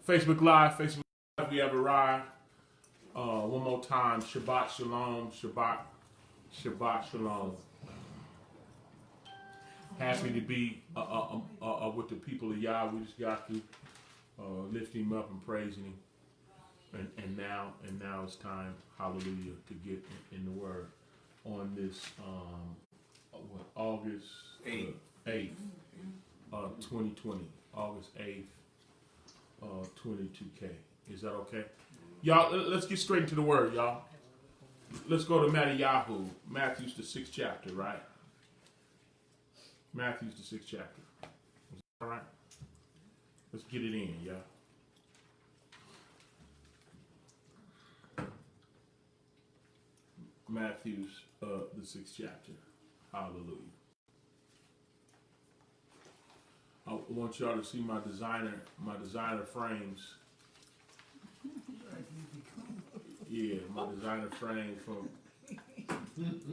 Facebook Live, we have arrived. One more time, Shabbat Shalom, Shabbat Shalom. Happy to be with the people of Yah. We just got to lift him up and praising him. And now it's time, hallelujah, to get in the word on this August 8th, 2020. August 8th, 22K. Is that okay? Y'all, let's get straight into the word, y'all. Let's go to Yahudah, Matthew's the 6th chapter, right? Matthew's the 6th chapter. Is that all right? Let's get it in, y'all. Matthew's the 6th chapter. Hallelujah. I want y'all to see my designer frames. Yeah, my designer frame from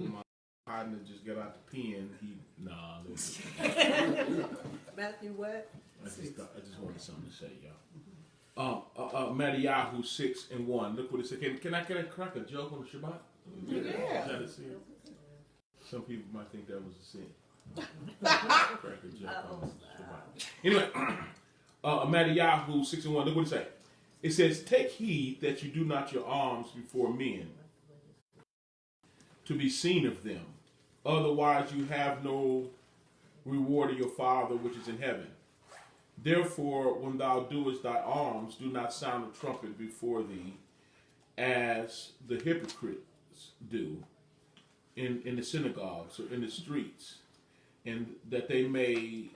my partner just got out the pen. Matthew what? I just wanted something to say, y'all. Yahudah 6:1. Look what it said. Can I crack a joke on the Shabbat? Yeah. Is that a sin? Some people might think that was a sin. Crack a joke on the Shabbat. Anyway, Yahudah 6:1. Look what it says. It says, "Take heed that you do not your alms before men, to be seen of them. Otherwise you have no reward of your Father which is in heaven. Therefore, when thou doest thy alms, do not sound a trumpet before thee, as the hypocrites do in the synagogues or in the streets, and that they may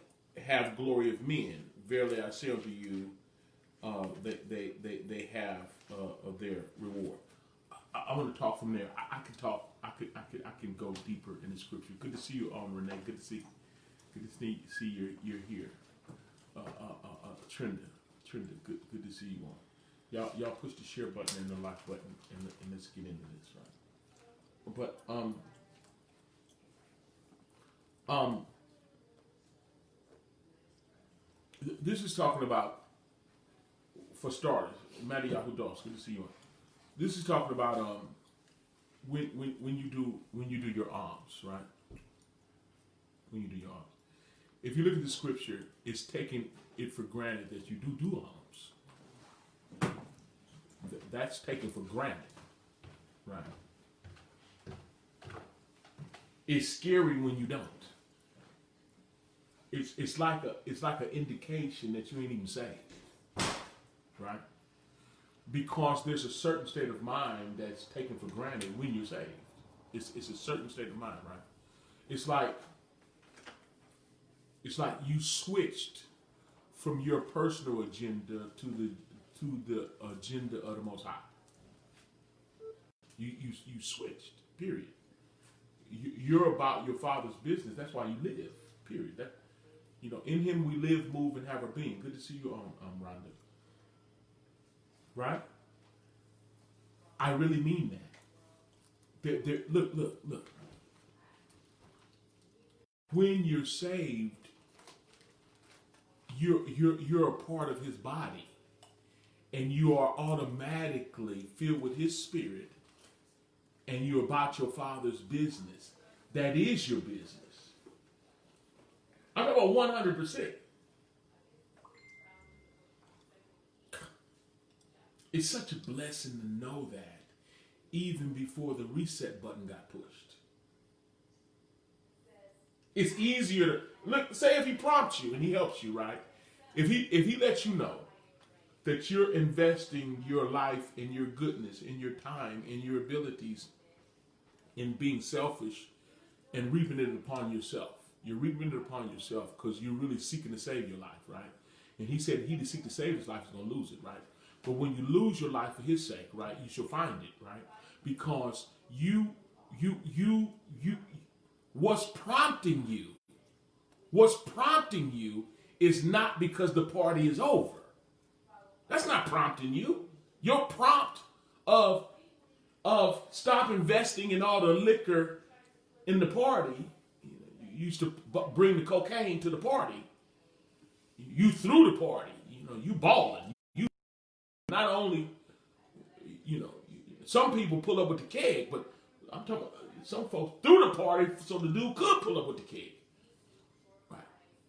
have glory of men. Verily I say unto you, they have their reward." I want to talk from there. I can go deeper in the scripture. Good to see you, Renee. Good to see you're here. Trinda, good to see you on. Y'all push the share button and the like button, and let's get into this, right? But this is talking about, for starters, Matty Yahudah, good to see you on. This is talking about when you do your alms, right? When you do your alms. If you look at the scripture, it's taking it for granted that you do alms. That's taken for granted, right? It's scary when you don't. It's like an indication that you ain't even saved, right? Because there's a certain state of mind that's taken for granted when you're saved. It's a certain state of mind, right? It's like you switched from your personal agenda to the agenda of the Most High. You switched. Period. You're about your Father's business. That's why you live. Period. That, in Him we live, move, and have our being. Good to see you, Rhonda. Right? I really mean that. Look. When you're saved, you're a part of His body, and you are automatically filled with His Spirit, and you're about your Father's business. That is your business. I'm talking about 100%. It's such a blessing to know that even before the reset button got pushed. It's easier to look. Say if He prompts you and He helps you, right? If he lets you know that you're investing your life and your goodness and your time and your abilities in being selfish and reaping it upon yourself. You're reaping it upon yourself because you're really seeking to save your life, right? And He said He that seeks to save his life is going to lose it, right? But when you lose your life for His sake, right, you shall find it, right? Because what's prompting you is not because the party is over. That's not prompting you. Your prompt of stop investing in all the liquor in the party. You used to bring the cocaine to the party. You threw the party. You balling. not only, some people pull up with the keg, but I'm talking about some folks threw the party so the dude could pull up with the keg. Right.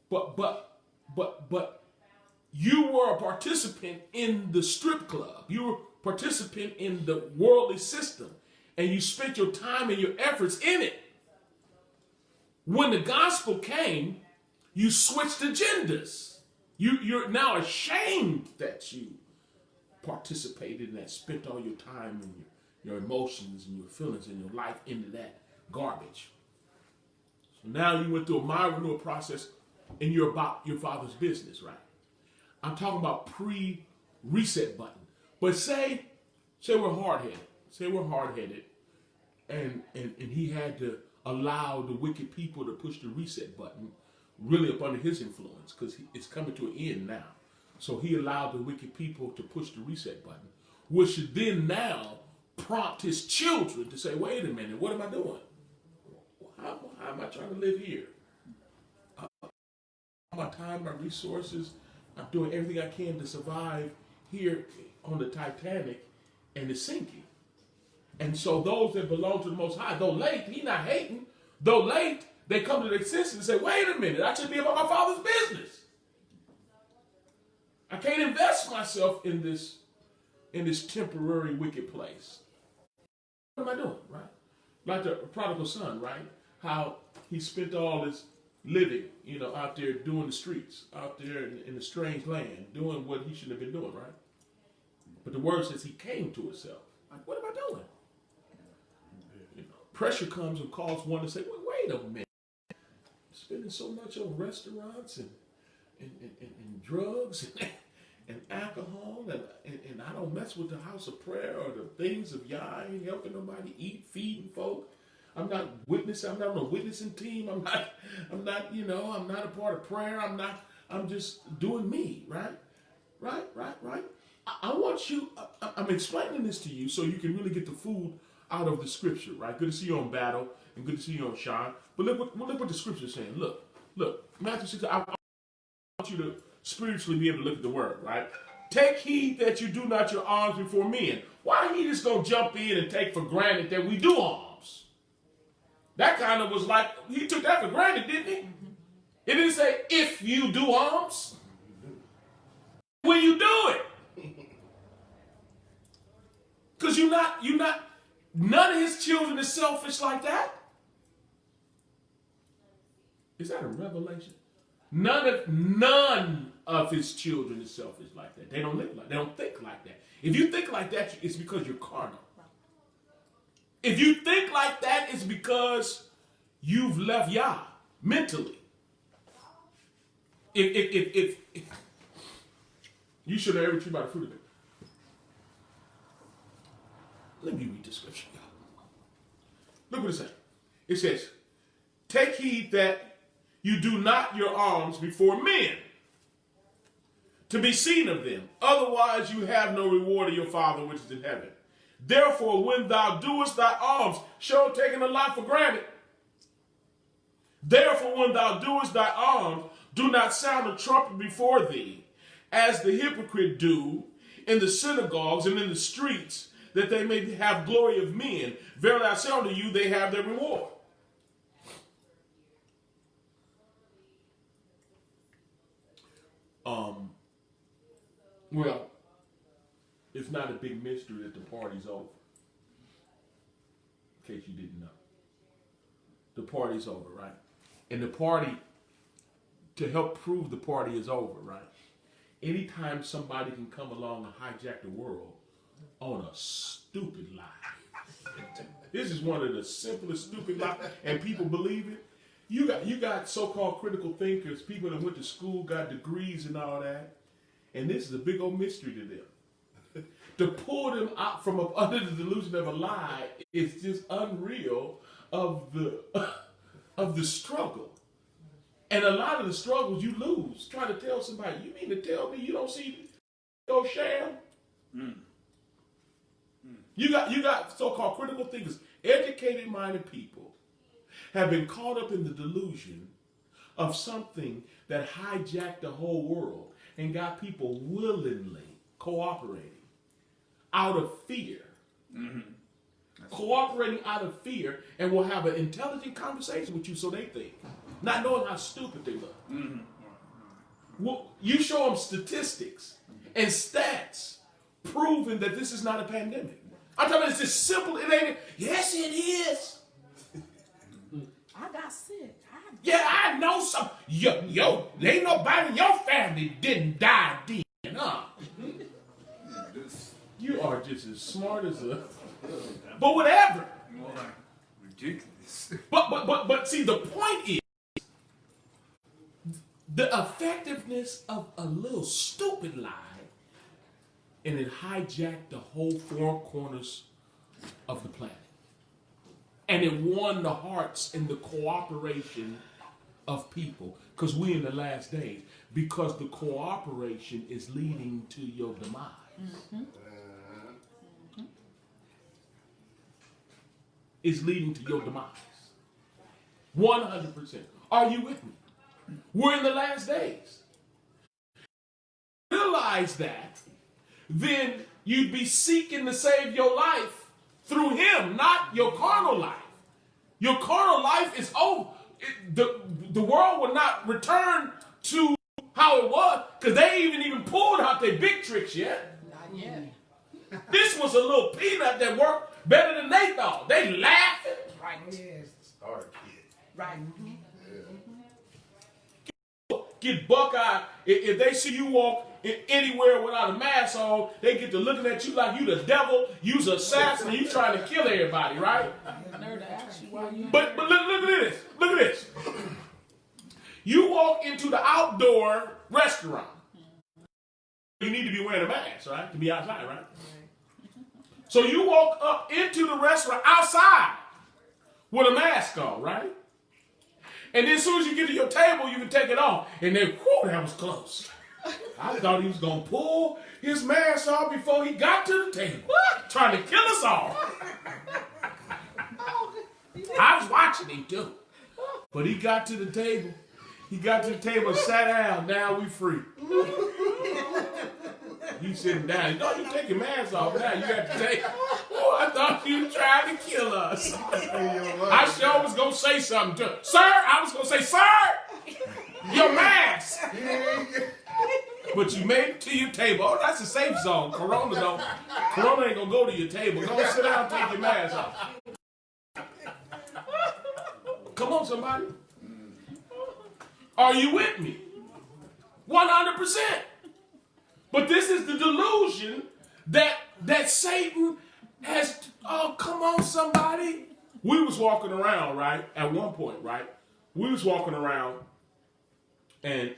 But you were a participant in the strip club. You were a participant in the worldly system. And you spent your time and your efforts in it. When the gospel came, you switched agendas. You're now ashamed that you participated in that, spent all your time and your emotions and your feelings and your life into that garbage. So now you went through a mind renewal process and you're about your Father's business, right? I'm talking about pre-reset button. But say we're hard-headed. Say we're hard-headed and he had to allow the wicked people to push the reset button really up under his influence because it's coming to an end now. So he allowed the wicked people to push the reset button, which should then now prompt his children to say, wait a minute, what am I doing? How am I trying to live here? My time, my resources, I'm doing everything I can to survive here on the Titanic and it's sinking. And so those that belong to the Most High, though late, he's not hating, though late, they come to their senses and say, wait a minute, I should be about my Father's business. I can't invest myself in this temporary wicked place. What am I doing, right? Like the prodigal son, right? How he spent all his living, out there doing the streets, out there in a strange land, doing what he shouldn't have been doing, right? But the word says he came to himself. Like, what am I doing? Pressure comes and causes one to say, well, wait a minute. I'm spending so much on restaurants and drugs and alcohol, and I don't mess with the house of prayer or the things of Yah. I ain't helping nobody eat, feeding folk. I'm not witnessing. I'm not on a witnessing team. I'm not. I'm not a part of prayer. I'm just doing me. Right. I want you. I'm explaining this to you so you can really get the food out of the scripture. Right. Good to see you on Battle and good to see you on Sean. But look what the scripture is saying. Look. Matthew 6. I want you to spiritually be able to look at the word. Right. Take heed that you do not your alms before men. Why he just gonna jump in and take for granted that we do alms? That kind of was like, he took that for granted, didn't he? Mm-hmm. It didn't say, if you do alms. When you do it. Because you're not, none of his children is selfish like that. Is that a revelation? None of his children is selfish like that. They don't live like, they don't think like that. If you think like that, it's because you're carnal. If you think like that, it's because you've left Yah mentally. If you should have every tree by the fruit of it. Let me read the scripture, y'all. Look what it says. It says, take heed that you do not your alms before men, to be seen of them. Otherwise you have no reward of your Father which is in heaven. Therefore, when thou doest thy alms, show taking a lot for granted. Therefore, when thou doest thy alms, do not sound a trumpet before thee, as the hypocrite do in the synagogues and in the streets, that they may have glory of men. Verily I say unto you, they have their reward. Well, it's not a big mystery that the party's over. In case you didn't know. The party's over, right? And the party, to help prove the party is over, right? Anytime somebody can come along and hijack the world on a stupid lie. This is one of the simplest stupid lies, and people believe it. You got so-called critical thinkers, people that went to school, got degrees and all that, and this is a big old mystery to them. To pull them out from up under the delusion of a lie is just unreal of the struggle. And a lot of the struggles you lose trying to tell somebody, you mean to tell me you don't see no sham? You got so-called critical thinkers, educated-minded people have been caught up in the delusion of something that hijacked the whole world and got people willingly cooperating out of fear. Cooperating out of fear, and will have an intelligent conversation with you, so they think, not knowing how stupid they look. Well, you show them statistics and stats proving that this is not a pandemic. I'm talking about it's just simple. It ain't. Yes, it is. I got sick. Yeah, I know some. Yo, there ain't nobody in your family didn't die then, huh? You are just as smart as a. But whatever. Ridiculous. But see, the point is the effectiveness of a little stupid lie, and it hijacked the whole four corners of the planet. And it won the hearts and the cooperation of people. Because we in the last days, because the cooperation is leading to your demise. Is leading to your demise. 100%. Are you with me? We're in the last days. Realize that, then you'd be seeking to save your life through him, not your carnal life. Your carnal life is over. The world will not return to how it was, because they ain't even pulled out their big tricks yet. Not yet. This was a little peanut that worked better than they thought. They laughing. Right. Yes. Start kid. Right. Get buck-eyed. If they see you walk anywhere without a mask on, they get to looking at you like you the devil, you's an assassin, and you trying to kill everybody, right? I never asked you why you. But look at this. Look at this. You walk into the outdoor restaurant. You need to be wearing a mask, right? To be outside, right? So you walk up into the restaurant outside with a mask on, right? And then as soon as you get to your table, you can take it off. And then, whew, that was close. I thought he was going to pull his mask off before he got to the table. Trying to kill us all. I was watching him too. But he got to the table. He got to the table and sat down. Now we free. He's sitting down. No, you take your mask off. Now you got to take. Oh, I thought you were trying to kill us. I sure was going to say something to him. Sir, I was going to say, sir, your mask. But you made it to your table. Oh, that's a safe zone. Corona ain't going to go to your table. Go sit down and take your mask off. Come on, somebody. Are you with me? 100%. But this is the delusion that Satan has. Oh, come on, somebody. We was walking around, right? At one point, right? We was walking around, and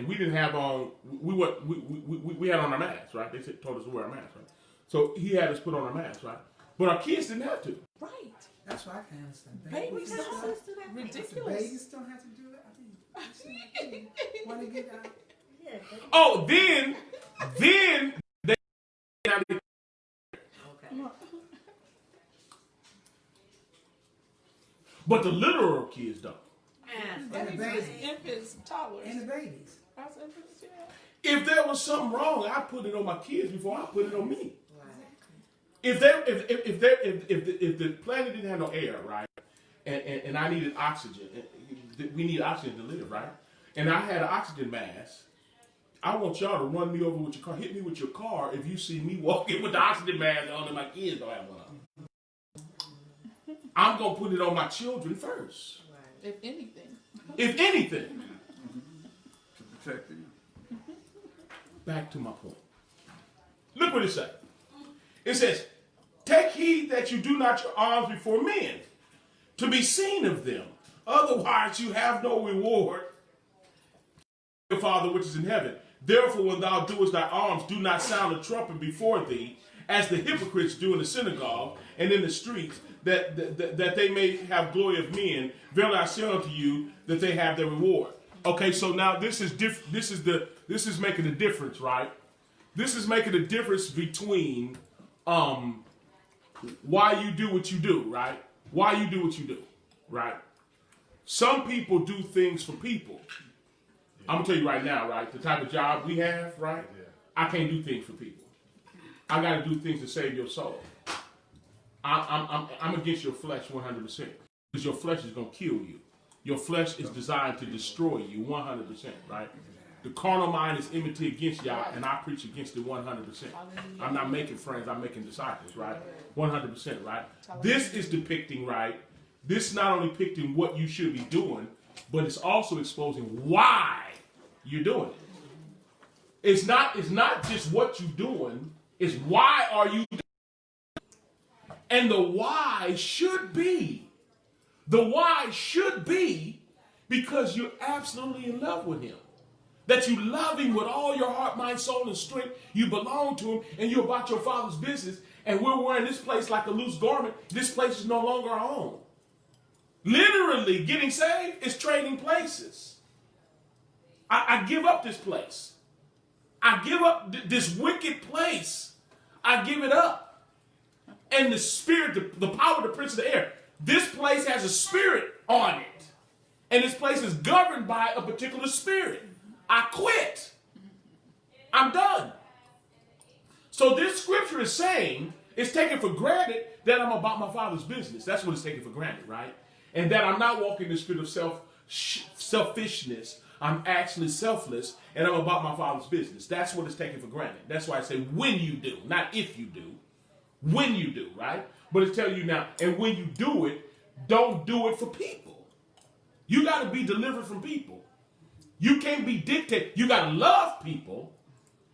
we didn't have on. We had on our masks, right? They told us to wear our masks, right? So he had us put on our masks, right? But our kids didn't have to. Right. That's what I can understand. Babies don't have to. Ridiculous. Babies don't have to do that. I mean, want to get out. Oh, then they. Okay. But the literal kids don't. And the babies. Infants, toddlers. And the babies. If there was something wrong, I put it on my kids before I put it on me. If the planet didn't have no air, right, and I needed oxygen, we need oxygen to live, right, and I had an oxygen mask, I want y'all to run me over with your car, hit me with your car if you see me walking with the oxygen mask on and my kids don't have one on. I'm gonna put it on my children first. If anything. If anything. To protect them. Back to my point. Look what it says. It says, take heed that you do not your arms before men, to be seen of them. Otherwise you have no reward. Your Father which is in heaven. Therefore when thou doest thy arms, do not sound a trumpet before thee, as the hypocrites do in the synagogue and in the streets, that they may have glory of men. Verily I say unto you that they have their reward. Okay, so now this is making a difference, right? This is making a difference between why you do what you do, right? Why you do what you do, right? Some people do things for people. I'm gonna tell you right now, right? The type of job we have, right? I can't do things for people. I got to do things to save your soul. I'm against your flesh 100%. Because your flesh is going to kill you. Your flesh is designed to destroy you 100%, right? The carnal mind is enmity against Yah, and I preach against it 100%. I'm not making friends, I'm making disciples, right? 100%, right? This is depicting, right? This is not only depicting what you should be doing, but it's also exposing why you're doing it. It's not just what you're doing, it's why are you doing it? And the why should be because you're absolutely in love with him. That you love him with all your heart, mind, soul, and strength. You belong to him, and you're about your Father's business. And we're wearing this place like a loose garment. This place is no longer our own. Literally, getting saved is trading places. I give up this place. I give up this wicked place. I give it up. And the spirit, the power of the prince of the air. This place has a spirit on it. And this place is governed by a particular spirit. I quit. I'm done. So this scripture is saying, it's taken for granted that I'm about my Father's business. That's what it's taken for granted, right? And that I'm not walking in the spirit of selfishness. I'm actually selfless, and I'm about my Father's business. That's what it's taken for granted. That's why I say when you do, not if you do. When you do, right? But it's telling you now, and when you do it, don't do it for people. You got to be delivered from people. You can't be dictated. You got to love people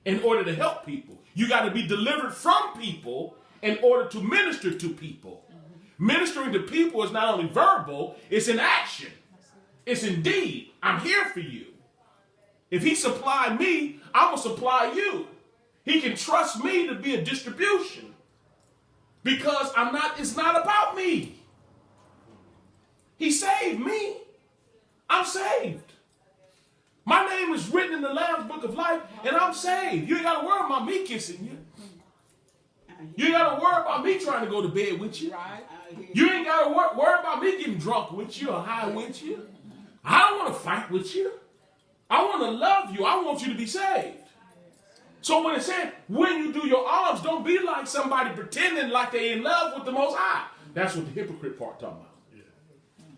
in order to help people. You got to be delivered from people in order to minister to people. Ministering to people is not only verbal, it's in action. It's in deed. I'm here for you. If he supplied me, I'm going to supply you. He can trust me to be a distribution because it's not about me. He saved me. I'm saved. My name is written in the Lamb's Book of Life, and I'm saved. You ain't got to worry about me kissing you. You ain't got to worry about me trying to go to bed with you. You ain't got to worry about me getting drunk with you or high with you. I don't want to fight with you. I want to love you. I want you to be saved. So when it said, when you do your alms, don't be like somebody pretending like they're in love with the Most High. That's what the hypocrite part talking about.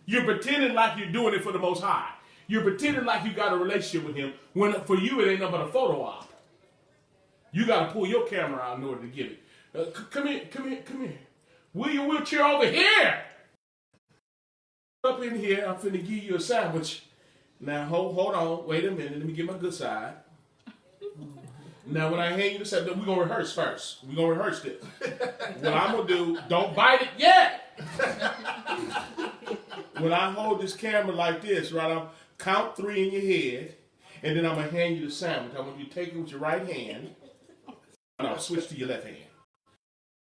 You're pretending like you're doing it for the Most High. You're pretending like you got a relationship with him when for you it ain't nothing but a photo op. You got to pull your camera out in order to get it. Come here. Will your wheelchair over here? Up in here, I'm finna give you a sandwich. Now, hold on. Wait a minute. Let me get my good side. Now, when I hand you the sandwich, we're going to rehearse first. We're going to rehearse this. What I'm going to do, don't bite it yet. When I hold this camera like this, right, I'll count 3 in your head, and then I'm going to hand you the sandwich. I want you to take it with your right hand. No, switch to your left hand.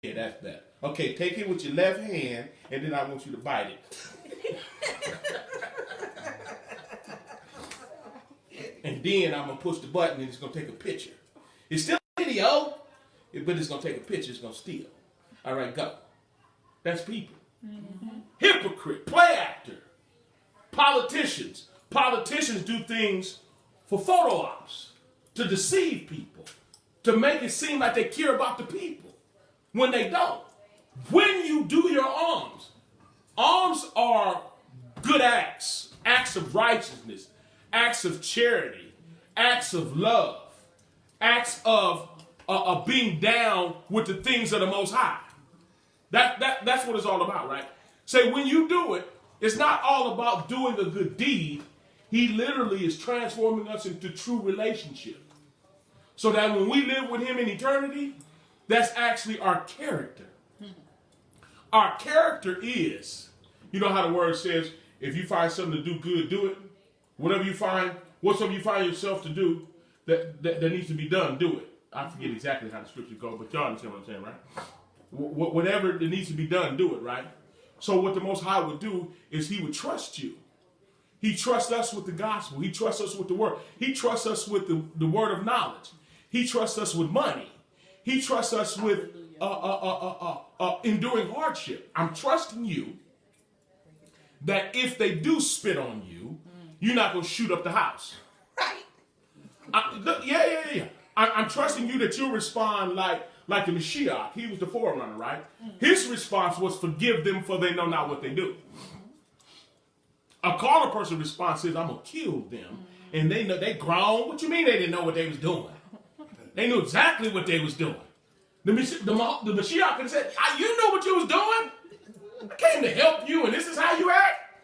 Yeah, that's better. Okay, take it with your left hand, and then I want you to bite it. And then I'm going to push the button, and it's going to take a picture. It's still a video, but it's going to take a picture. It's going to steal. All right, go. That's people. Mm-hmm. Hypocrite, play actor, politicians. Politicians do things for photo ops, to deceive people, to make it seem like they care about the people when they don't. When you do your alms are good acts, acts of righteousness, acts of charity, acts of love, acts of being down with the things of the Most High. That's what it's all about, right? Say, when you do it, it's not all about doing a good deed. He literally is transforming us into true relationship. So that when we live with him in eternity, that's actually our character. Our character is, you know how the word says, if you find something to do good, do it. Whatever you find yourself to do that needs to be done, do it. I forget exactly how the scripture goes, but y'all understand what I'm saying, right? Whatever that needs to be done, do it, right? So what the Most High would do is he would trust you. He trusts us with the gospel. He trusts us with the word. He trusts us with the word of knowledge. He trusts us with money. He trusts us with enduring hardship. I'm trusting you that if they do spit on you, you're not going to shoot up the house. Right. Yeah. I'm trusting you that you'll respond like like the Mashiach, he was the forerunner, right? His response was, forgive them for they know not what they do. A carnal person's response is, I'm going to kill them. And they know they grown. What you mean they didn't know what they was doing? They knew exactly what they was doing. The Mashiach could have said, you know what you was doing? I came to help you, and this is how you act.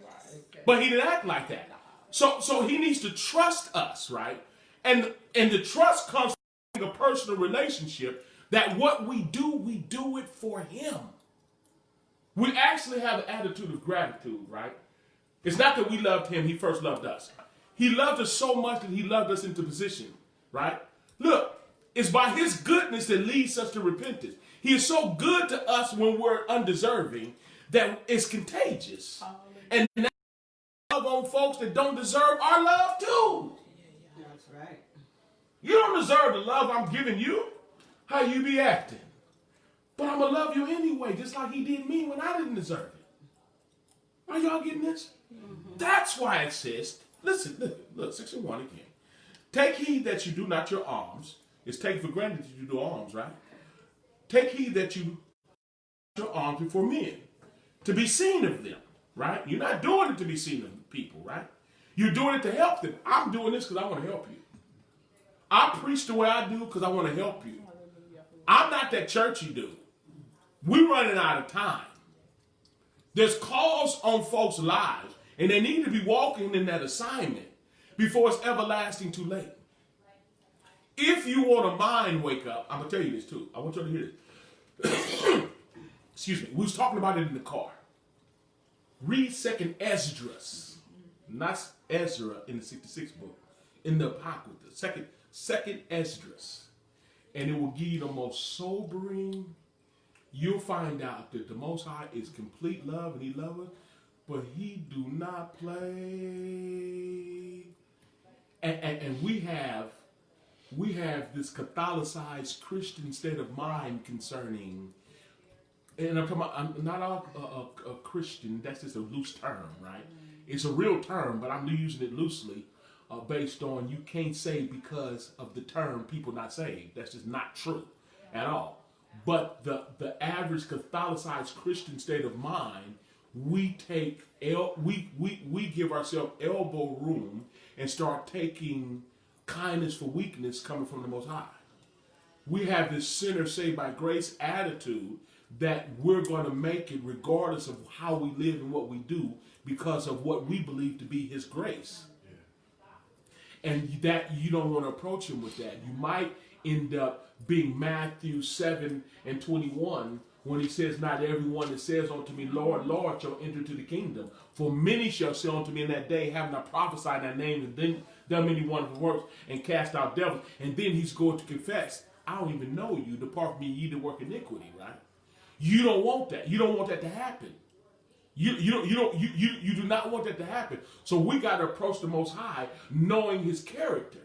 But he didn't act like that. So he needs to trust us, right? And the trust comes from a personal relationship that what we do it for him. We actually have an attitude of gratitude, right? It's not that we loved him, he first loved us. He loved us so much that he loved us into position, right? Look, it's by his goodness that leads us to repentance. He is so good to us when we're undeserving that it's contagious. And now we love on folks that don't deserve our love too. That's right. You don't deserve the love I'm giving you. How you be acting. But I'm going to love you anyway, just like he did me when I didn't deserve it. Are y'all getting this? Mm-hmm. That's why it says, listen, look, 6 and 1 again. Take heed that you do not your alms. It's taken for granted that you do alms, right? Take heed that you do your alms before men, to be seen of them, right? You're not doing it to be seen of people, right? You're doing it to help them. I'm doing this because I want to help you. I preach the way I do because I want to help you. I'm not that churchy dude. We're running out of time. There's calls on folks' lives, and they need to be walking in that assignment before it's everlasting too late. If you want a mind wake up, I'm going to tell you this too. I want you to hear this. Excuse me. We was talking about it in the car. Read 2nd Esdras, not Ezra in the 66th book, in the Apocrypha. Second Esdras. And it will give you the most sobering. You'll find out that the Most High is complete love and he loves us, but he do not play. And we have this Catholicized Christian state of mind concerning, and I'm talking about, I'm not a Christian, that's just a loose term, right? It's a real term, but I'm using it loosely based on you can't say because of the term people not saved. That's just not true at all. But the average Catholicized Christian state of mind, we give ourselves elbow room and start taking kindness for weakness coming from the Most High. We have this sinner saved by grace attitude that we're going to make it regardless of how we live and what we do because of what we believe to be his grace. Yeah. And that you don't want to approach him with that. You might end up being Matthew 7:21 when he says, not everyone that says unto me, Lord, Lord, shall enter into the kingdom. For many shall say unto me in that day, having not prophesied thy name and then done many wonderful works and cast out devils. And then he's going to confess, I don't even know you. Depart from me, ye that work iniquity, right? You don't want that. You don't want that to happen. You do not want that to happen. So we got to approach the Most High knowing his character.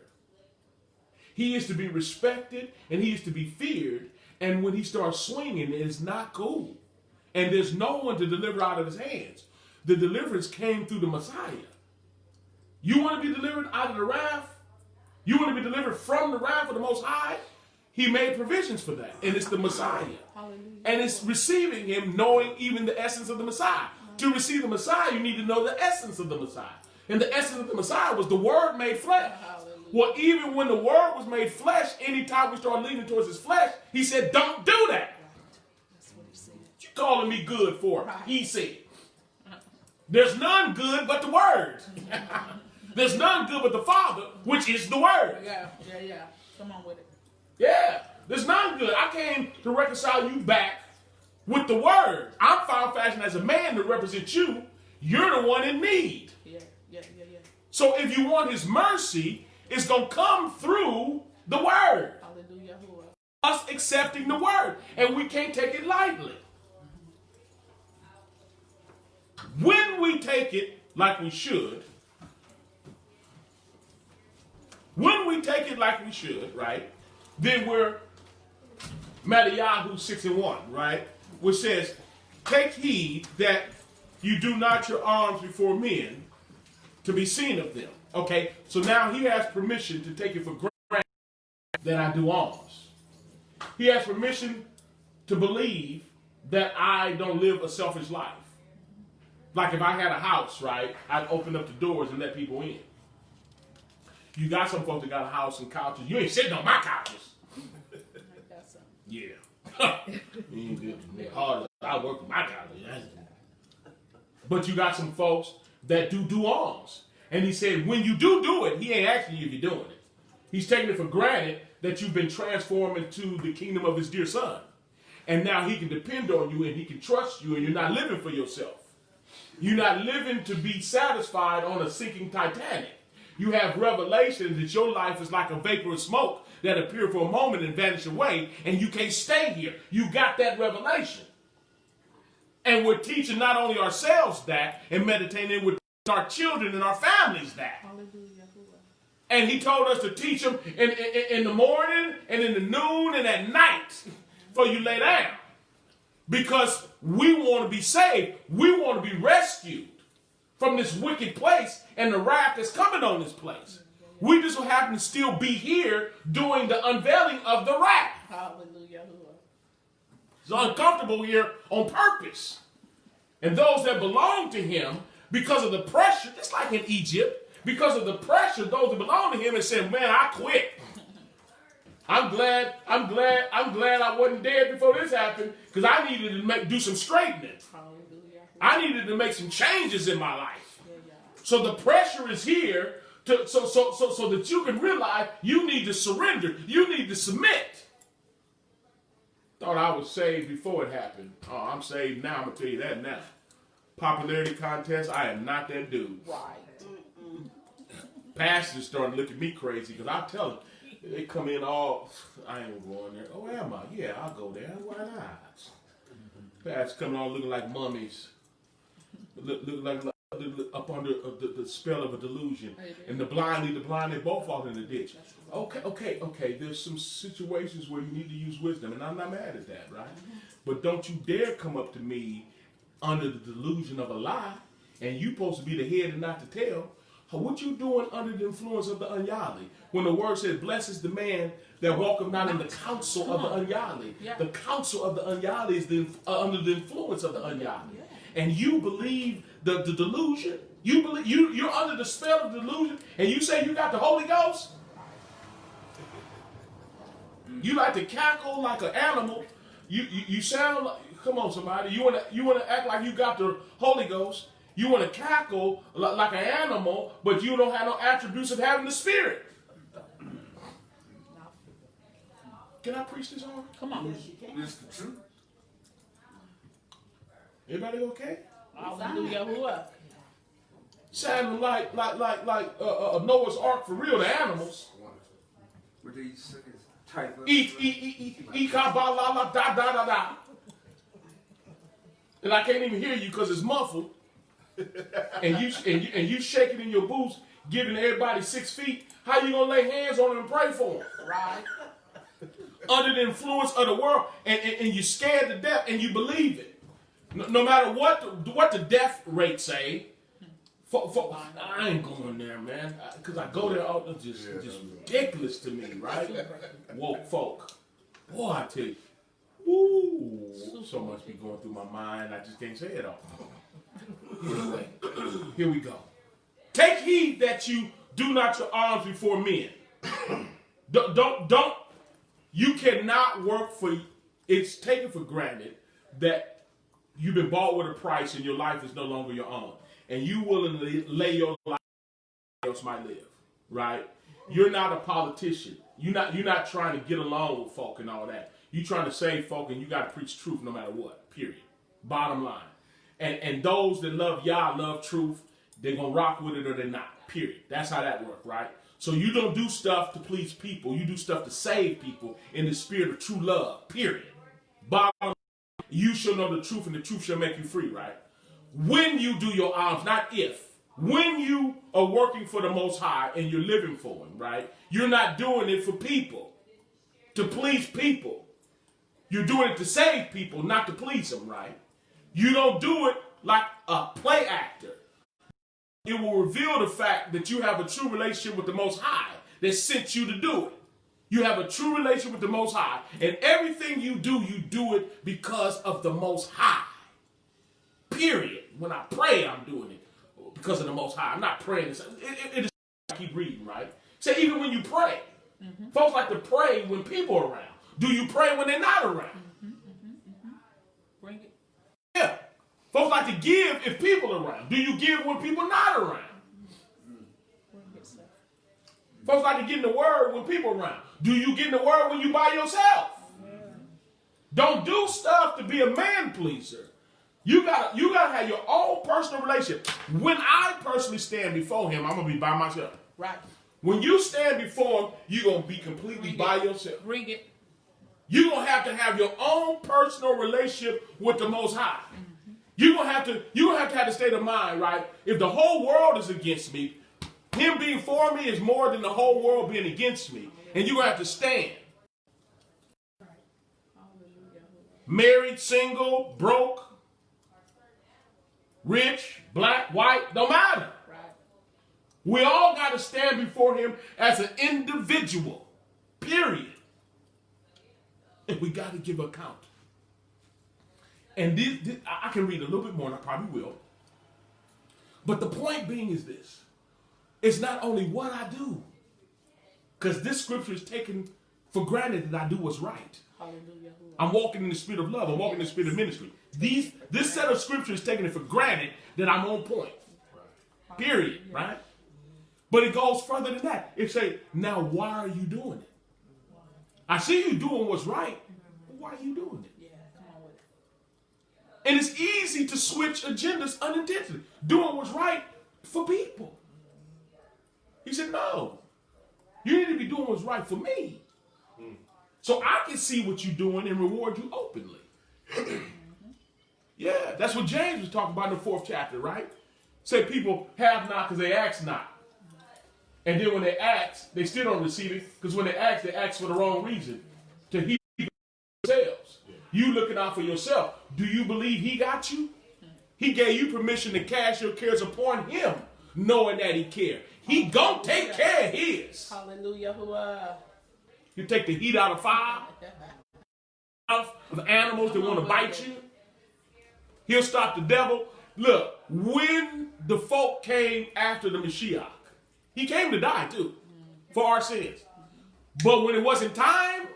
He is to be respected and he is to be feared. And when he starts swinging, it's not cool. And there's no one to deliver out of his hands. The deliverance came through the Messiah. You want to be delivered out of the wrath? You want to be delivered from the wrath of the Most High? He made provisions for that. And it's the Messiah. Hallelujah. And it's receiving him, knowing even the essence of the Messiah. To receive the Messiah, you need to know the essence of the Messiah. And the essence of the Messiah was the Word made flesh. Hallelujah. Well, even when the Word was made flesh, anytime we start leaning towards his flesh, he said, don't do that. Right. That's what he said. What you calling me good for? Right. He said. There's none good but the Word. There's none good but the Father, which is the Word. Yeah. Come on with it. Yeah. There's none good. I came to reconcile you back with the Word. I'm found fashioned as a man to represent you. You're the one in need. Yeah. So if you want his mercy, it's going to come through the Word. Hallelujah. Us accepting the Word. And we can't take it lightly. When we take it like we should, right, then we're Matthew 6:1, right, which says, take heed that you do not your alms before men to be seen of them. Okay, so now he has permission to take it for granted that I do alms. He has permission to believe that I don't live a selfish life. Like if I had a house, right, I'd open up the doors and let people in. You got some folks that got a house and couches. You ain't sitting on my couches. Yeah. You ain't good. Hard. I work with my couches. But you got some folks that do alms. And he said, when you do it, he ain't asking you if you're doing it. He's taking it for granted that you've been transformed into the kingdom of his dear son. And now he can depend on you and he can trust you and you're not living for yourself. You're not living to be satisfied on a sinking Titanic. You have revelation that your life is like a vapor of smoke that appear for a moment and vanish away, and you can't stay here. You got that revelation. And we're teaching not only ourselves that and meditating with our children and our families that. Hallelujah. And he told us to teach them in the morning and in the noon and at night before you lay down. Because we want to be saved. We want to be rescued from this wicked place and the wrath that's coming on this place. We just happen to still be here doing the unveiling of the wrath. Hallelujah. It's uncomfortable here on purpose. And those that belong to him, because of the pressure, just like in Egypt, because of the pressure, those that belong to him and said, man, I quit. I'm glad I wasn't dead before this happened, because I needed to do some straightening. Hallelujah. I needed to make some changes in my life. So the pressure is here so that you can realize you need to surrender. You need to submit. Thought I was saved before it happened. Oh, I'm saved now. I'm going to tell you that now. Popularity contest, I am not that dude. Right. Pastors starting to look at me crazy because I tell them, they come in all, I ain't going there. Oh, am I? Yeah, I'll go there. Why not? Pastors coming on looking like mummies. Look like up under the spell of a delusion. And the blind, they both fall in the ditch. Okay. There's some situations where you need to use wisdom, and I'm not mad at that, right? But don't you dare come up to me under the delusion of a lie, and you supposed to be the head and not the tail. What you doing under the influence of the ungodly? When the word says, blessed is the man that walketh not in the counsel of the ungodly. Yeah. The counsel of the ungodly is under the influence of the ungodly. Yeah. And you believe the delusion. You believe you're under the spell of delusion, and you say you got the Holy Ghost. You like to cackle like an animal. You sound like, come on, somebody. You want to act like you got the Holy Ghost. You want to cackle like an animal, but you don't have no attributes of having the Spirit. Can I preach this on? Come on. It's the truth. Everybody okay? Hallelujah. Sounding like a Noah's Ark for real, the animals. What they say is type of. Eat, ba, la, la, da, da, da, da. And I can't even hear you because it's muffled. And you shaking in your boots, giving everybody 6 feet. How you gonna lay hands on them and pray for them? Right. Under the influence of the world, and you're scared to death, and you believe it. No matter what the death rate say. I ain't going there, man. Because I go there, it's just ridiculous to me, right? Woke folk. Boy, I tell you. Woo, so much be going through my mind, I just can't say it all. Anyway, here we go. Take heed that you do not your arms before men. Don't. You cannot work for. It's taken for granted that you've been bought with a price and your life is no longer your own, and you willingly lay your life else might live. Right? You're not a politician. You're not trying to get along with folk and all that. You're trying to save folk, and you got to preach truth no matter what. Period. Bottom line. And those that love Yah, love truth, they're going to rock with it or they're not. Period. That's how that works, right? So you don't do stuff to please people. You do stuff to save people in the spirit of true love. Period. Bottom line, you shall know the truth, and the truth shall make you free, right? When you do your alms, not if. When you are working for the Most High and you're living for Him, right? You're not doing it for people, to please people. You're doing it to save people, not to please them, right? You don't do it like a play actor. It will reveal the fact that you have a true relationship with the Most High that sent you to do it. You have a true relationship with the Most High. And everything you do it because of the Most High. Period. When I pray, I'm doing it because of the Most High. I'm not praying. It is. I keep reading, right? So even when you pray, folks like to pray when people are around. Do you pray when they're not around? Bring it. Yeah. Folks like to give if people are around. Do you give when people are not around? Bring it, sir. Folks like to get in the word when people are around. Do you get in the word when you by yourself? Yeah. Don't do stuff to be a man pleaser. You gotta have your own personal relationship. When I personally stand before him, I'm gonna be by myself. Right. When you stand before him, you're gonna be completely by yourself. Bring it. You're gonna have your own personal relationship with the Most High. You're gonna have to have the state of mind, right? If the whole world is against me, him being for me is more than the whole world being against me. And you're gonna have to stand. Married, single, broke, rich, black, white, don't matter. Right. We all got to stand before him as an individual, period. And we got to give account. And this, I can read a little bit more, and I probably will. But the point being is this. It's not only what I do, because this scripture is taken for granted that I do what's right. Hallelujah. I'm walking in the spirit of love. I'm walking in the spirit of ministry. This set of scripture is taking it for granted that I'm on point. Period. Right? But it goes further than that. It say, now why are you doing it? I see you doing what's right. But why are you doing it? Yeah, come on with it. And it's easy to switch agendas unintentionally. Doing what's right for people. He said, no. You need to be doing what's right for me. So I can see what you're doing and reward you openly. Yeah, that's what James was talking about in the 4th chapter, right? Say people have not because they ask not. And then when they ask, they still don't receive it because when they ask for the wrong reason. To heap themselves. You looking out for yourself. Do you believe he got you? He gave you permission to cast your cares upon him, knowing that he cares. He gonna take care of his. Hallelujah. You take the heat out of fire, of animals that want to bite you. He'll stop the devil. Look, when the folk came after the Mashiach, he came to die too, for our sins. But when it wasn't time,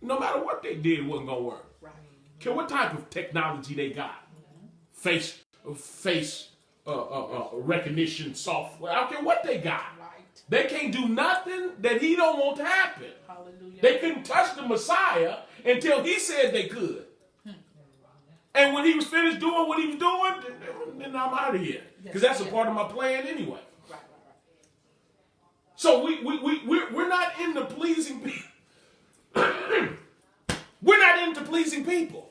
no matter what they did, it wasn't going to work. Right. Care what type of technology they got. Face recognition software. I don't care what they got. Right. They can't do nothing that he don't want to happen. Hallelujah. They couldn't touch the Messiah until he said they could. And when he was finished doing what he was doing, then I'm out of here. Because that's a part of my plan anyway. Right. So we're not into pleasing people. We're not into pleasing people.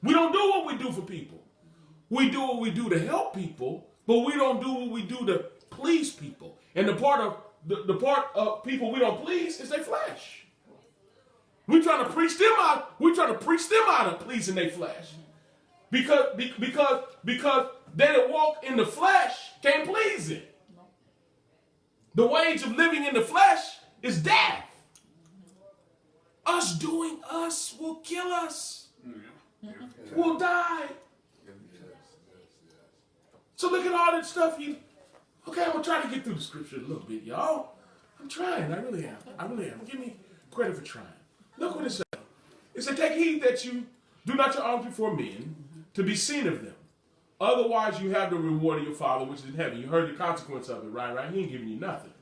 We don't do what we do for people. We do what we do to help people, but we don't do what we do to please people. And the part of people we don't please is their flesh. We're trying to preach them out. We're trying to preach them out of pleasing their flesh. Because they that walk in the flesh can't please it. The wage of living in the flesh is death. Us doing us will kill us. We'll die. So look at all that stuff. Okay, I'm going to try to get through the scripture a little bit, y'all. I'm trying. I really am. Give me credit for trying. Look what it says. It said, take heed that you do not your arms before men to be seen of them. Otherwise, you have the reward of your Father which is in heaven. You heard the consequence of it, right? He ain't giving you nothing.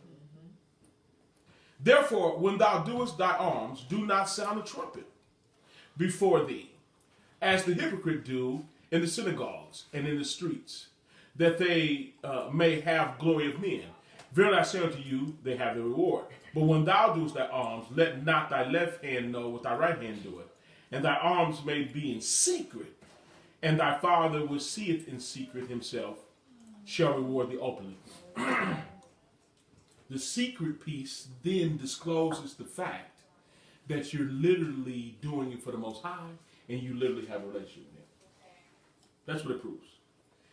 Therefore, when thou doest thy alms, do not sound a trumpet before thee, as the hypocrite do in the synagogues and in the streets, that they may have glory of men. Verily I say unto you, they have the reward. But when thou doest thy alms, let not thy left hand know what thy right hand doeth. And thy alms may be in secret, and thy Father which seeth in secret himself shall reward thee openly. The secret piece then discloses the fact that you're literally doing it for the Most High, and you literally have a relationship with him. That's what it proves.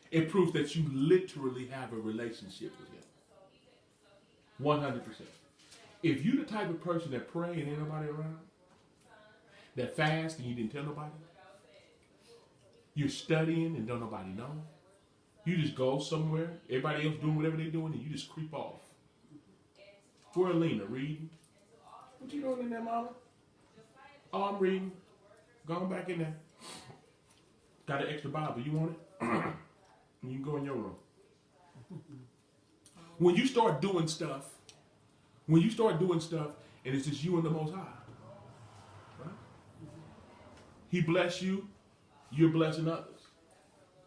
It proves that you literally have a relationship with him. 100%. If you the type of person that pray and ain't nobody around, that fast and you didn't tell nobody, you're studying and don't nobody know, you just go somewhere, everybody else doing whatever they're doing, and you just creep off. Where Alina, reading? What you doing in there, mama? Oh, I'm reading. Go on back in there. Got an extra Bible. You want it? You can go in your room. When you start doing stuff, and it's just you and the Most High, right? He bless you, you're blessing others.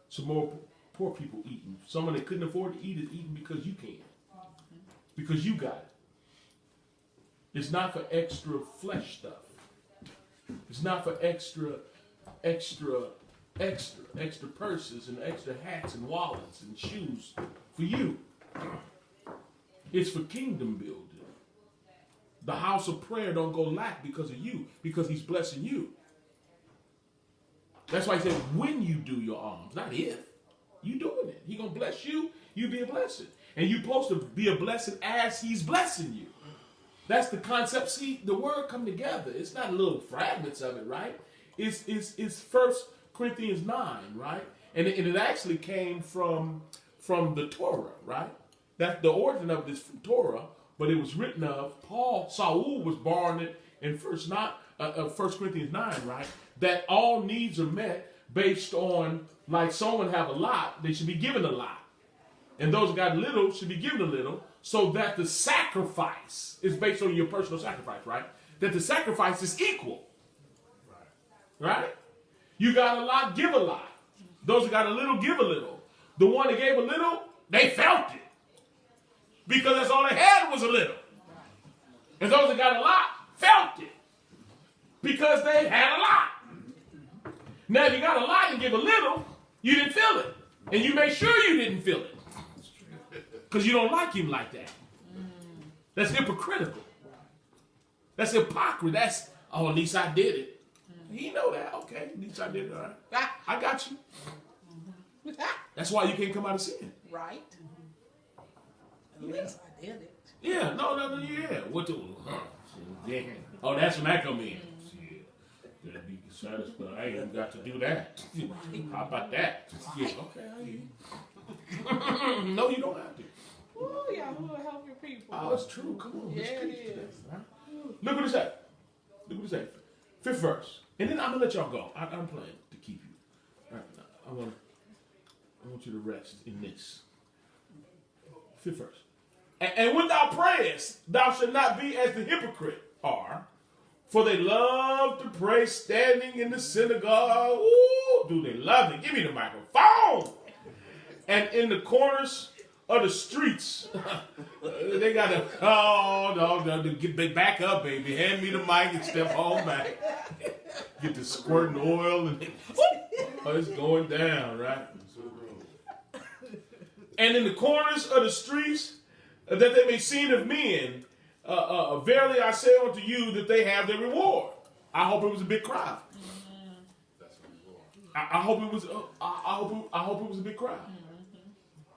Some more poor people eating. Someone that couldn't afford to eat is eating because you can. Because you got it. It's not for extra flesh stuff. It's not for extra purses and extra hats and wallets and shoes for you. It's for kingdom building. The house of prayer don't go lack because of you, because he's blessing you. That's why he said when you do your alms, not if. You doing it. He gonna bless you, you be a blessing. And you're supposed to be a blessing as he's blessing you. That's the concept. See, the word come together. It's not little fragments of it, right? It's 1 Corinthians 9, right? And it actually came from the Torah, right? That's the origin of this from Torah, but it was written of Saul was born in 1 Corinthians 9, right? That all needs are met based on, like someone have a lot, they should be given a lot. And those who got little should be given a little, so that the sacrifice is based on your personal sacrifice, right? That the sacrifice is equal. Right? You got a lot, give a lot. Those who got a little, give a little. The one that gave a little, they felt it. Because that's all they had was a little. And those that got a lot, felt it. Because they had a lot. Now, if you got a lot and give a little, you didn't feel it. And you make sure you didn't feel it. Because you don't like him like that. That's hypocritical. That's hypocrisy. That's, oh, at least I did it. He know that. Okay, at least I did it. All right. I got you. That's why you can't come out of sin. Right. At least I did it. Yeah, no, yeah. What the? Yeah. Oh, that's when I come in. Yeah, gotta be satisfied. I ain't got to do that. How about that? Yeah, okay, I hear you. No, you don't have to. Oh, Yahudah help your people. Oh, it's true. Come on. Yeah, it is. Right? Look what it said. Look what it said. 5th verse. And then I'm going to let y'all go. I'm playing to keep you. All right, now, I want you to rest in this. 5th verse. And when thou prayest, thou shalt not be as the hypocrite are, for they love to pray standing in the synagogue. Ooh, do they love it? Give me the microphone. And in the corners of the streets. They got to, no, get back up, baby. Hand me the mic and step on back. Get the squirting oil and it's going down, right? And in the corners of the streets, that they may see of men, verily I say unto you that they have their reward. I hope it was a big crowd. I hope it was. I hope it was a big crowd.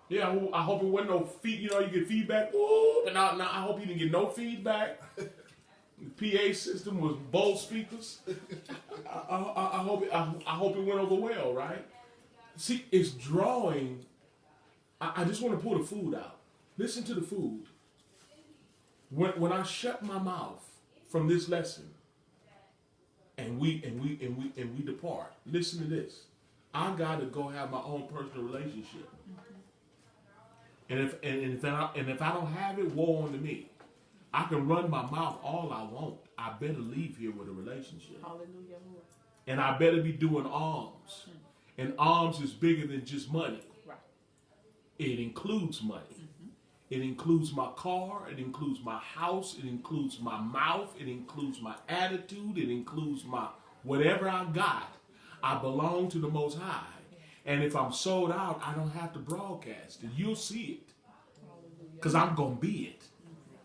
Yeah, I hope it wasn't no feed. You know, you get feedback. Ooh, and I hope you didn't get no feedback. The PA system was bold speakers. I hope it went over well, right? See, it's drawing. I just want to pull the food out. Listen to the food. When I shut my mouth from this lesson, and we depart. Listen to this. I got to go have my own personal relationship. And if I don't have it, woe unto me. I can run my mouth all I want. I better leave here with a relationship. Hallelujah. And I better be doing alms. And alms is bigger than just money. Right. It includes money. It includes my car. It includes my house. It includes my mouth. It includes my attitude. It includes my whatever I got. I belong to the Most High. And if I'm sold out, I don't have to broadcast it. You'll see it. Because I'm going to be it.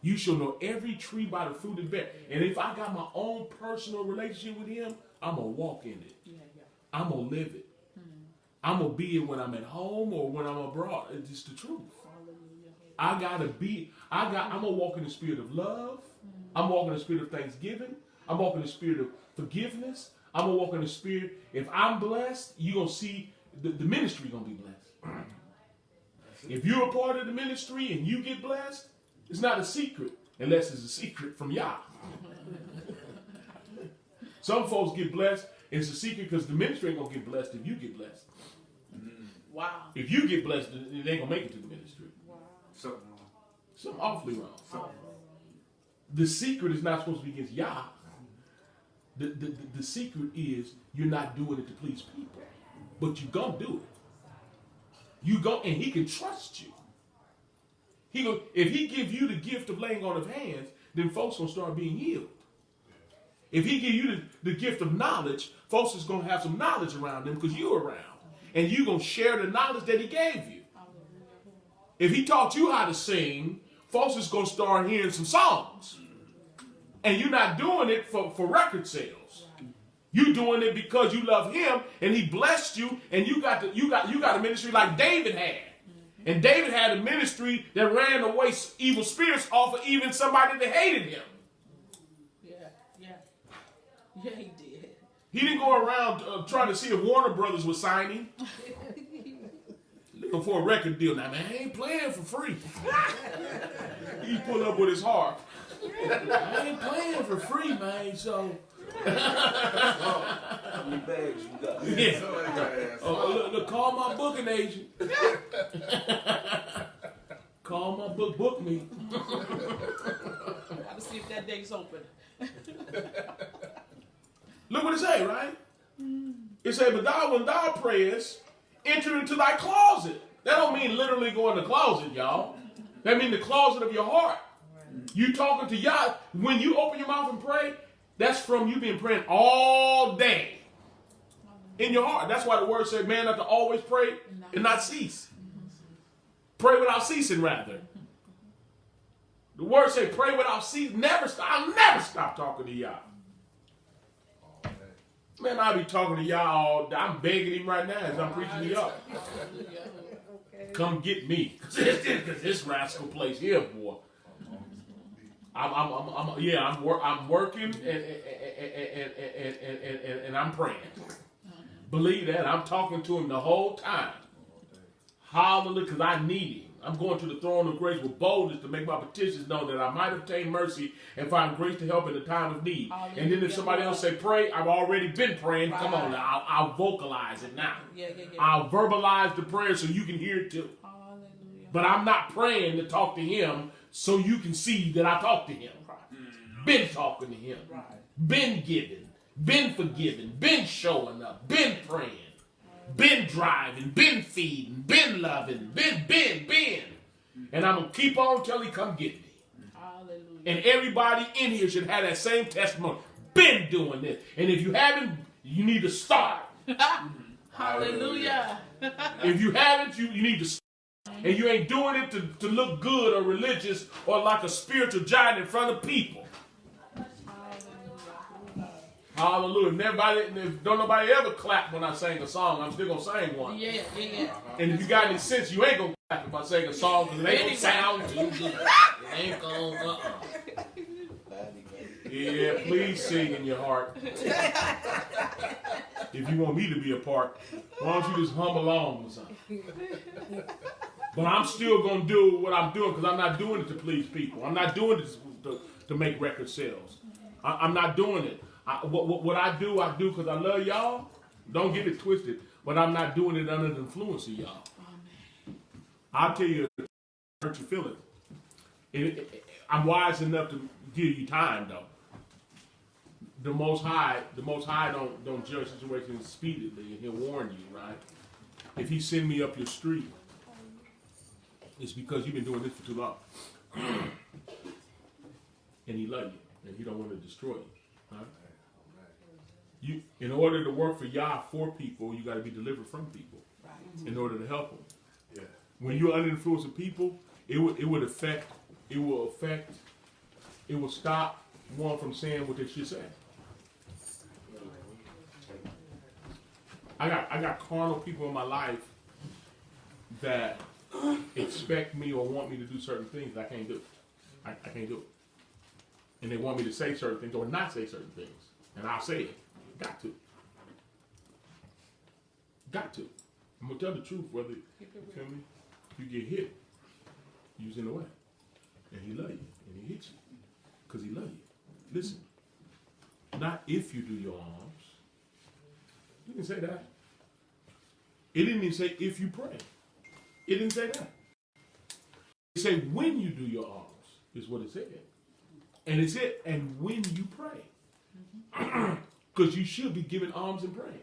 You shall know every tree by the fruit it bear. And if I got my own personal relationship with him, I'm going to walk in it. I'm going to live it. I'm going to be it when I'm at home or when I'm abroad. It's just the truth. I'm going to walk in the spirit of love. I'm walking in the spirit of thanksgiving. I'm walking in the spirit of forgiveness. I'm going to walk in the spirit. If I'm blessed, you're going to see the ministry going to be blessed. If you're a part of the ministry and you get blessed, it's not a secret unless it's a secret from Yah. Some folks get blessed. It's a secret because the ministry ain't going to get blessed if you get blessed. Wow. If you get blessed, it ain't going to make it to the ministry. Wow. Something awfully wrong. The secret is not supposed to be against Yah. The secret is you're not doing it to please people. But you're going to do it. You go, and he can trust you. If he give you the gift of laying on of hands, then folks going to start being healed. If he give you the gift of knowledge, folks is going to have some knowledge around them because you're around. And you're going to share the knowledge that he gave you. If he taught you how to sing, folks is going to start hearing some songs. And you're not doing it for record sales. You're doing it because you love him and he blessed you and you got a ministry like David had. And David had a ministry that ran away evil spirits off of even somebody that hated him. Yeah, he did. He didn't go around trying to see if Warner Brothers was signing. Looking for a record deal. Now, man, I ain't playing for free. He pulled up with his heart. I ain't playing for free, man, so... How many bags you got? Yeah. Look, call my booking agent. Call my book me. Gotta see if that date's open. Look what it say, right? It say, but thou, when thou prayest, enter into thy closet. That don't mean literally go in the closet, y'all. That means the closet of your heart. You talking to Yah. When you open your mouth and pray, that's from you been praying all day in your heart. That's why the word said, man, not to always pray and not cease. Pray without ceasing, rather. The word say, pray without ceasing. Never stop. I'll never stop talking to Yah. Man, I'll be talking to Yah all day. I'm begging him right now as I'm preaching to Yah. Come get me. Because this rascal place here, boy. I'm working and I'm praying. Believe that. I'm talking to him the whole time. Hallelujah, because I need him. I'm going to the throne of grace with boldness to make my petitions known that I might obtain mercy and find grace to help in the time of need. Hallelujah. And then if somebody else say pray, I've already been praying. Right. Come on, I'll vocalize it now. Yeah. I'll verbalize the prayer so you can hear it too. Hallelujah. But I'm not praying to talk to him so you can see that I talk to him. Right. Been talking to him. Right. Been giving. Been forgiving. Been showing up. Been praying. Been driving. Been feeding. Been loving. Been. And I'm going to keep on till he come get me. Hallelujah. And everybody in here should have that same testimony. Been doing this. And if you haven't, you need to start. Hallelujah. If you haven't, you need to start. And you ain't doing it to look good or religious or like a spiritual giant in front of people. Hallelujah. If don't nobody ever clap when I sing a song, I'm still going to sing one. Yeah. And if you got any sense, you ain't going to clap if I sing a song because it ain't going to sound too good. It ain't going to, Yeah, please sing in your heart. If you want me to be a part, why don't you just hum along with something? But I'm still going to do what I'm doing because I'm not doing it to please people. I'm not doing it to make record sales. I'm not doing it. What I do because I love y'all. Don't get it twisted. But I'm not doing it under the influence of y'all. I'll tell you, hurt your feelings. I'm wise enough to give you time, though. The Most High don't judge situations speedily, and He'll warn you, right? If He send me up your street, it's because you've been doing this for too long, and He love you, and He don't want to destroy you, right? You, in order to work for Yah for people, you got to be delivered from people, right, in order to help them. Yeah. When you're under the influence of people, it will stop one from saying what they should say. I got carnal people in my life that expect me or want me to do certain things that I can't do. I can't do it. And they want me to say certain things or not say certain things. And I'll say it. Got to. Got to. I'm going to tell the truth whether, you feel me? If you get hit, you was in the way. And he love you. And he hits you. Because he love you. Listen. Not if you do your arms. You didn't say that. It didn't even say if you pray. It didn't say that. It said when you do your arms is what it said. And it said, and when you pray. Because you should be giving alms and praying.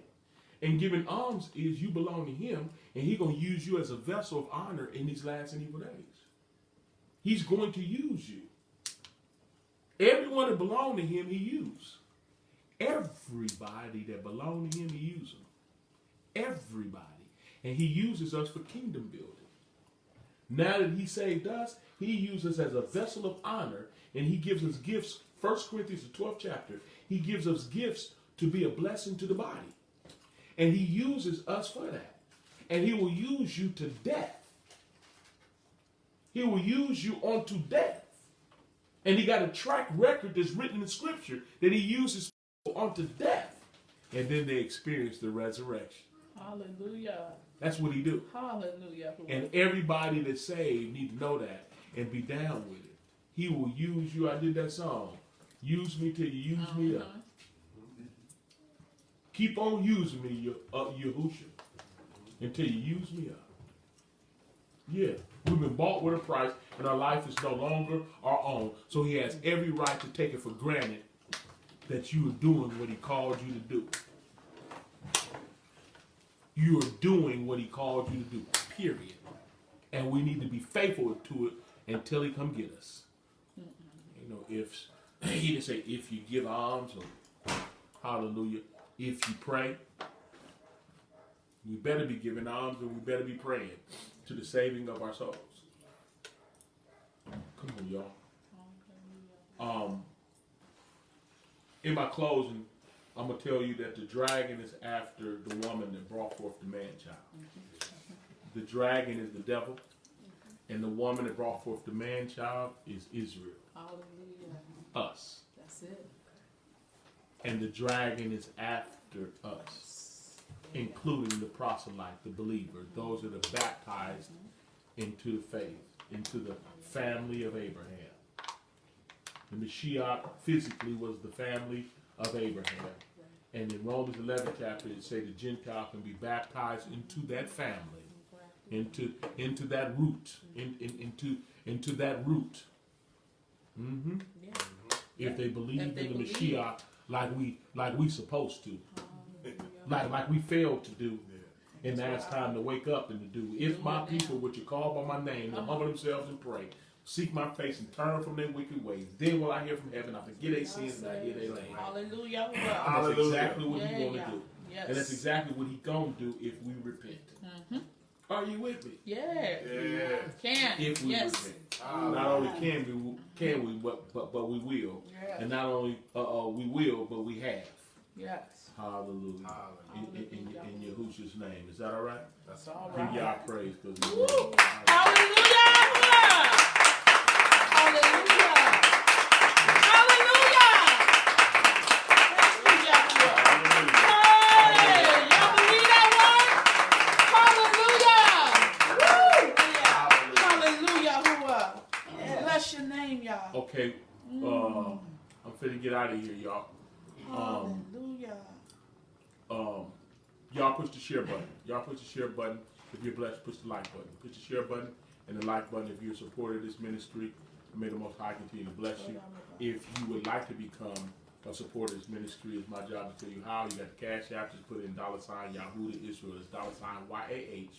And giving alms is you belong to him, and he's going to use you as a vessel of honor in these last and evil days. He's going to use you. Everyone that belong to him, he uses. Everybody that belong to him, he uses them. Everybody. And he uses us for kingdom building. Now that he saved us, he uses us as a vessel of honor, and he gives us gifts. 1 Corinthians, the 12th chapter, he gives us gifts to be a blessing to the body. And he uses us for that. And he will use you to death. He will use you unto death. And he got a track record that's written in scripture that he uses people unto death. And then they experience the resurrection. Hallelujah. That's what he do. Hallelujah. And everybody that's saved need to know that and be down with it. He will use you. I did that song. Use me till you use me up. Keep on using me, Yahudah, until you use me up. Yeah, we've been bought with a price, and our life is no longer our own. So he has every right to take it for granted that you are doing what he called you to do. You are doing what he called you to do, period. And we need to be faithful to it until he come get us. You know, if he didn't say if you give alms or hallelujah, if you pray, we better be giving alms and we better be praying to the saving of our souls. Come on, y'all. In my closing, I'm going to tell you that the dragon is after the woman that brought forth the man-child. The dragon is the devil, and the woman that brought forth the man-child is Israel. Hallelujah. Us. That's it. And the dragon is after us, including the proselyte, the believer, those that are baptized into the faith, into the family of Abraham. The Mashiach physically was the family of Abraham. And in Romans 11 chapter, it says the Gentile can be baptized into that family, into that root, into that root. Mm-hmm. Yeah. If they believe If they in the believe. Mashiach like we supposed to, like we failed to do. And now it's time to wake up and to do. If my people, which are called by my name, will humble themselves and pray, seek my face and turn from their wicked ways, then will I hear from heaven, I forget their sins and I hear their land. Hallelujah. That's exactly what he's going to do. Yes. And that's exactly what he's going to do if we repent. Mm-hmm. Are you with me? Yeah. Yeah. Can. If we repent. Not only can we, but we will. Yeah. And not only we will, but we have. Yes. Hallelujah. In Yahushua's name. Is that all right? That's all Give right. y'all praise. Because Hallelujah. Hallelujah. Hallelujah. Thank you, Yahudah. Hey, y'all believe that one? Hallelujah. Woo. Hallelujah. Bless your name, y'all. Okay. I'm finna get out of here, y'all. Hallelujah. Y'all push the share button. Y'all push the share button. If you're blessed, push the like button. Push the share button and the like button if you're a supporter of this ministry. May the Most High continue to bless you. If you would like to become a supporter of this ministry, it's my job to tell you how. You got the Cash App. Just put in $Yahudah Israel. It's $YAHUDAH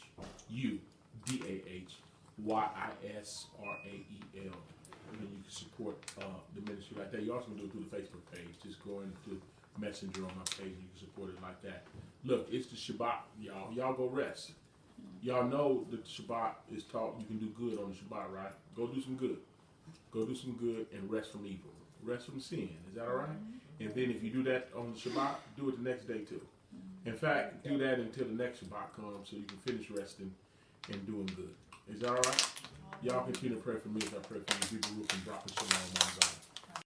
YISRAEL. And then you can support the ministry like that. You also can do it through the Facebook page. Just go into Messenger on my page and you can support it like that. Look, it's the Shabbat, y'all. Y'all go rest. Y'all know that the Shabbat is taught you can do good on the Shabbat, right? Go do some good. Go do some good and rest from evil. Rest from sin. Is that all right? And then if you do that on the Shabbat, do it the next day too. In fact, do that until the next Shabbat comes so you can finish resting and doing good. Is that all right? Y'all continue to pray for me as I pray for you. People who can drop a shalom on God.